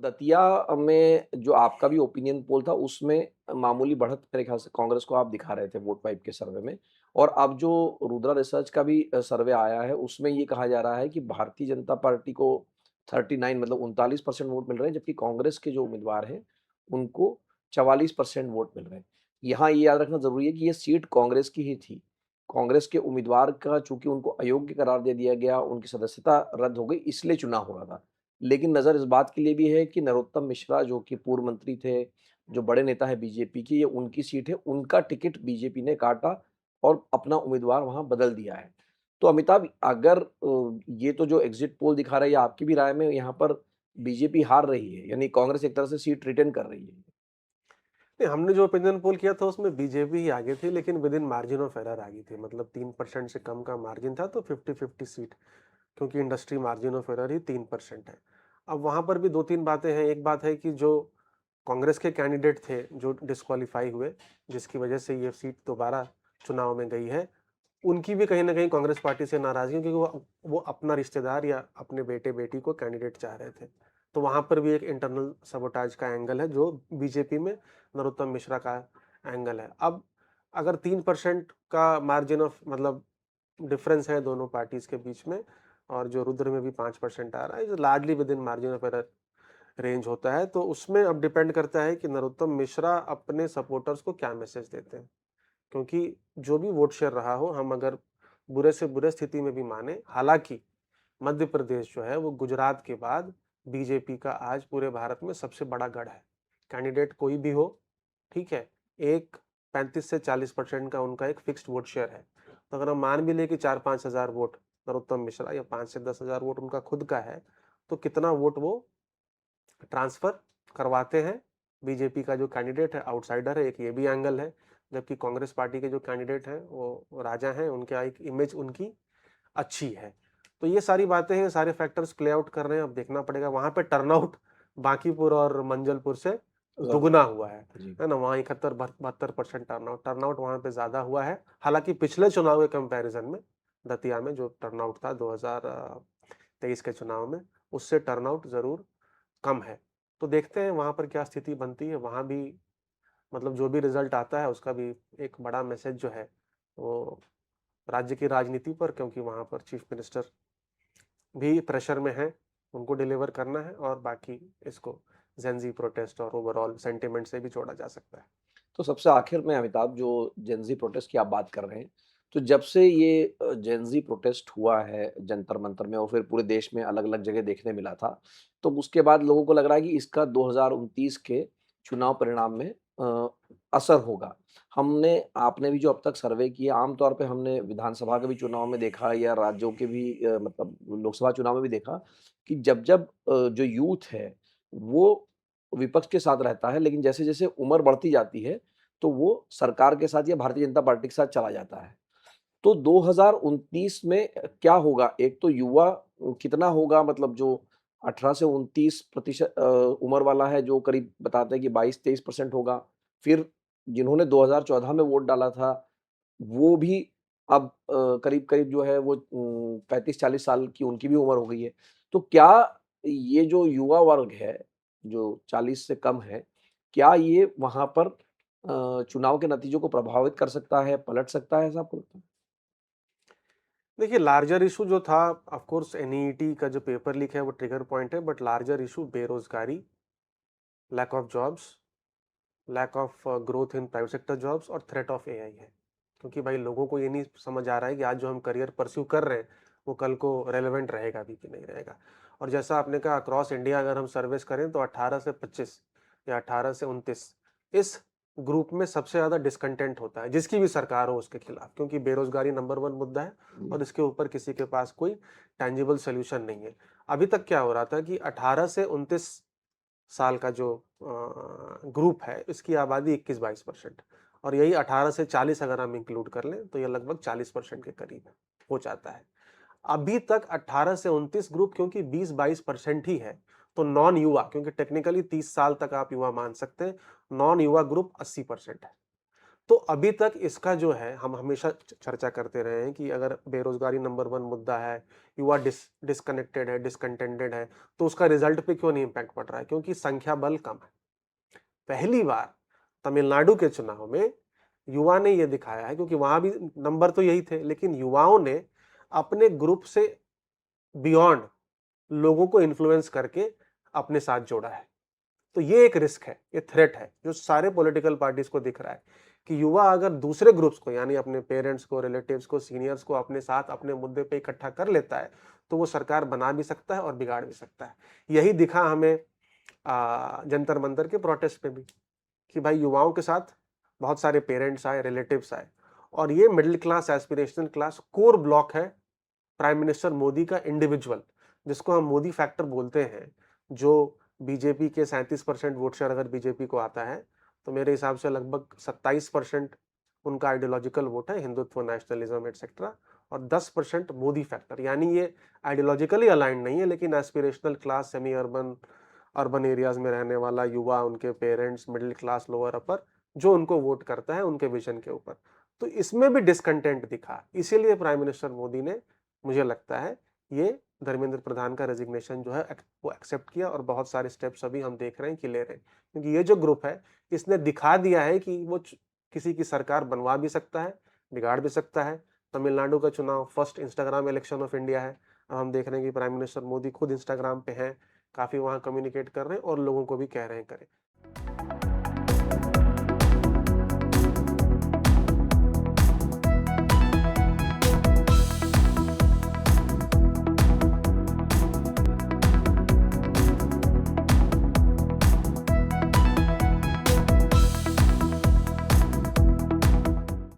दतिया में जो आपका भी ओपिनियन पोल था उसमें मामूली बढ़त मेरे ख्याल से कांग्रेस को आप दिखा रहे थे वोट वाइप के सर्वे में। और अब जो रुद्रा रिसर्च का भी सर्वे आया है उसमें ये कहा जा रहा है कि भारतीय जनता पार्टी को 39 मतलब 39% वोट मिल रहे हैं, जबकि कांग्रेस के जो उम्मीदवार हैं उनको 44% वोट मिल रहे हैं। यहाँ ये याद रखना ज़रूरी है कि ये सीट कांग्रेस की ही थी। कांग्रेस के उम्मीदवार का चूँकि उनको अयोग्य करार दे दिया गया, उनकी सदस्यता रद्द हो गई, इसलिए चुनाव हो रहा था। लेकिन नज़र इस बात के लिए भी है कि नरोत्तम मिश्रा जो कि पूर्व मंत्री थे, जो बड़े नेता हैं बीजेपी के, ये उनकी सीट है, उनका टिकट बीजेपी ने काटा और अपना उम्मीदवार वहाँ बदल दिया है। तो अमिताभ, अगर ये तो जो एग्ज़िट पोल दिखा रहा है, या आपकी भी राय में यहाँ पर बीजेपी हार रही है, यानी कांग्रेस एक तरह से सीट रिटेन कर रही है। नहीं, हमने जो ओपिनियन पोल किया था उसमें बीजेपी ही आगे थी, लेकिन with in margin of error आगे थी। मतलब 3% से कम का मार्जिन था, तो 50-50 सीट, क्योंकि इंडस्ट्री मार्जिन ऑफ एरर ही 3% है। अब वहां पर भी दो तीन बातें हैं। एक बात है कि जो कांग्रेस के कैंडिडेट थे जो डिस्क्वालीफाई हुए, जिसकी वजह से ये सीट दोबारा चुनाव में गई है, उनकी भी कहीं ना कहीं कांग्रेस पार्टी से नाराजगी, क्योंकि वो अपना रिश्तेदार या अपने बेटे बेटी को कैंडिडेट चाह रहे थे। तो वहां पर भी एक इंटरनल सबोटाज का एंगल है, जो बीजेपी में नरोत्तम मिश्रा का एंगल है। अब अगर 3% का मार्जिन ऑफ मतलब डिफरेंस है दोनों पार्टीज के बीच में, और जो रुद्र में भी 5% आ रहा है, जो largely with in margin of error range होता है, तो उसमें अब डिपेंड करता है कि नरोत्तम मिश्रा अपने सपोर्टर्स को क्या मैसेज देते हैं। क्योंकि जो भी वोट शेयर रहा हो, हम अगर बुरे से बुरे स्थिति में भी माने, हालांकि मध्य प्रदेश जो है वो गुजरात के बाद बीजेपी का आज पूरे भारत में सबसे बड़ा गढ़ है। कैंडिडेट कोई भी हो, ठीक है, एक 35 से 40% का उनका एक फिक्स्ड वोट शेयर है। तो अगर हम मान भी ले कि 4-5 हजार वोट नरोत्तम मिश्रा या 5 से 10 हजार वोट उनका खुद का है, तो कितना वोट वो ट्रांसफर करवाते हैं। बीजेपी का जो कैंडिडेट है आउटसाइडर है, एक ये भी एंगल है। जबकि कांग्रेस पार्टी के जो कैंडिडेट हैं वो राजा हैं, उनके एक इमेज उनकी अच्छी है। तो ये सारी बातें हैं, सारे फैक्टर्स प्ले आउट कर रहे हैं। अब देखना पड़ेगा। वहां पे टर्नआउट बांकीपुर और मंजलपुर से ज़्यादा दुगना हुआ जी। है ना। वहाँ 71-72% टर्नआउट टर्नआउट वहां पे ज्यादा हुआ है। हालांकि पिछले चुनाव के कंपैरिजन में दतिया में जो टर्नआउट था 2023 के चुनाव में, उससे टर्नआउट जरूर कम है। तो देखते हैं वहां पर क्या स्थिति बनती है। वहां भी मतलब जो भी रिजल्ट आता है उसका भी एक बड़ा मैसेज जो है वो राज्य की राजनीति पर, क्योंकि वहां पर चीफ मिनिस्टर भी प्रेशर में है, उनको डिलीवर करना है। और बाकी इसको जेंजी प्रोटेस्ट और ओवरऑल सेंटिमेंट से भी जोड़ा जा सकता है। तो सबसे आखिर में अमिताभ, जो जेन प्रोटेस्ट की आप बात कर रहे हैं, तो जब से ये जेन प्रोटेस्ट हुआ है जंतर मंतर में और फिर पूरे देश में अलग अलग जगह देखने मिला था, तो उसके बाद लोगों को लग रहा है कि इसका 2029 के चुनाव परिणाम में असर होगा। हमने आपने भी जो अब तक सर्वे किए, आमतौर पे हमने विधानसभा के भी चुनाव में देखा या राज्यों के भी मतलब लोकसभा चुनाव में भी देखा कि जब जब जो यूथ है वो विपक्ष के साथ रहता है, लेकिन जैसे-जैसे उम्र बढ़ती जाती है, तो वो सरकार के साथ या भारतीय जनता पार्टी के साथ चला जाता है। तो 2029 में क्या होगा? एक तो युवा कितना होगा, मतलब जो 18 से 29% उम्र वाला है, जो करीब बताते हैं कि 22-23% होगा। फिर जिन्होंने 2014 में वोट डाला था, वो भी अब करीब-करीब जो है वो 35-40 साल की उनकी भी उम्र हो गई है। तो क्या ये जो युवा वर्ग है, जो 40 से कम है, क्या ये वहाँ पर चुनाव के नतीजों को प्रभावित कर सकता है, पलट सकता है, ऐसा आपको लगता है? देखिए, लार्जर इशू जो था, ऑफ कोर्स एनईईटी का जो पेपर लीक है वो ट्रिगर पॉइंट है, बट लार्जर इशू बेरोजगारी, lack of jobs, lack of growth in private sector jobs और थ्रेट ऑफ एआई है। क्योंकि भाई लोगों को ये नहीं समझ आ रहा है कि आज जो हम करियर परस्यू कर रहे हैं वो कल को रेलेवेंट रहेगा भी कि नहीं रहेगा। और जैसा आपने कहा, अक्रॉस इंडिया अगर हम सर्विस करें तो 18 से 25 या 18 से 29 इस ग्रुप में सबसे ज्यादा डिस्कंटेंट होता है, जिसकी भी सरकार हो उसके खिलाफ, क्योंकि बेरोजगारी नंबर 1 मुद्दा है जी। और इसके ऊपर किसी के पास कोई टेंजिबल सोल्यूशन नहीं है। अभी तक क्या हो रहा था कि 18 से 29 साल का जो ग्रुप है, इसकी आबादी 21-22%, और यही 18 से 40 अगर हम इंक्लूड कर लें तो यह लगभग 40% के करीब हो जाता है। अभी तक 18 से 29 ग्रुप क्योंकि 20-22% ही है, तो नॉन युवा, क्योंकि टेक्निकली 30 साल तक आप युवा मान सकते हैं, नॉन युवा ग्रुप 80% है। तो अभी तक इसका जो है हम हमेशा चर्चा करते रहे हैं कि अगर बेरोजगारी नंबर 1 मुद्दा है, युवा डिस्कनेक्टेड है, डिसकंटेंटेड है, तो उसका रिजल्ट पे क्यों नहीं इम्पैक्ट पड़ रहा है? क्योंकि संख्या बल कम है। पहली बार तमिलनाडु के चुनाव में युवा ने ये दिखाया है, क्योंकि वहां भी नंबर तो यही थे, लेकिन युवाओं ने अपने ग्रुप से बियॉन्ड लोगों को इन्फ्लुएंस करके अपने साथ जोड़ा है। तो ये एक रिस्क है, ये थ्रेट है, जो सारे पॉलिटिकल पार्टीज को दिख रहा है कि युवा अगर दूसरे ग्रुप्स को, यानी अपने पेरेंट्स को, रिलेटिव्स को, सीनियर्स को अपने साथ अपने मुद्दे पे इकट्ठा कर लेता है, तो वो सरकार बना भी सकता है और बिगाड़ भी सकता है। यही दिखा हमें जंतर मंतर के प्रोटेस्ट पे भी, कि भाई युवाओं के साथ बहुत सारे पेरेंट्स आए, रिलेटिव्स आए, और ये middle class, aspirational class core block है प्राइम मिनिस्टर मोदी का इंडिविजुअल, जिसको हम मोदी फैक्टर बोलते हैं, जो बीजेपी के 37% वोट शेयर अगर बीजेपी को आता है, तो मेरे हिसाब से लगभग 27% उनका आइडियोलॉजिकल वोट है, हिंदुत्व, नेशनलिज्म एटसेट्रा, और 10% मोदी फैक्टर, यानी ये आइडियोलॉजिकली अलाइंड नहीं है, लेकिन aspirational class, semi urban, urban areas में रहने वाला युवा, उनके parents, middle class, lower upper, जो उनको वोट करता है उनके विजन के ऊपर। तो इसमें भी डिसकंटेंट दिखा, इसीलिए प्राइम मिनिस्टर मोदी ने, मुझे लगता है, ये धर्मेंद्र प्रधान का रेजिग्नेशन जो है वो एक्सेप्ट किया, और बहुत सारे स्टेप्स अभी हम देख रहे हैं कि ले रहे हैं, क्योंकि ये जो ग्रुप है इसने दिखा दिया है कि वो किसी की सरकार बनवा भी सकता है, बिगाड़ भी सकता है। तमिलनाडु का चुनाव first Instagram election of India है। अब हम देख रहे हैं कि प्राइम मिनिस्टर मोदी खुद इंस्टाग्राम पे हैं, काफी वहां कम्युनिकेट कर रहे हैं और लोगों को भी कह रहे हैं करें।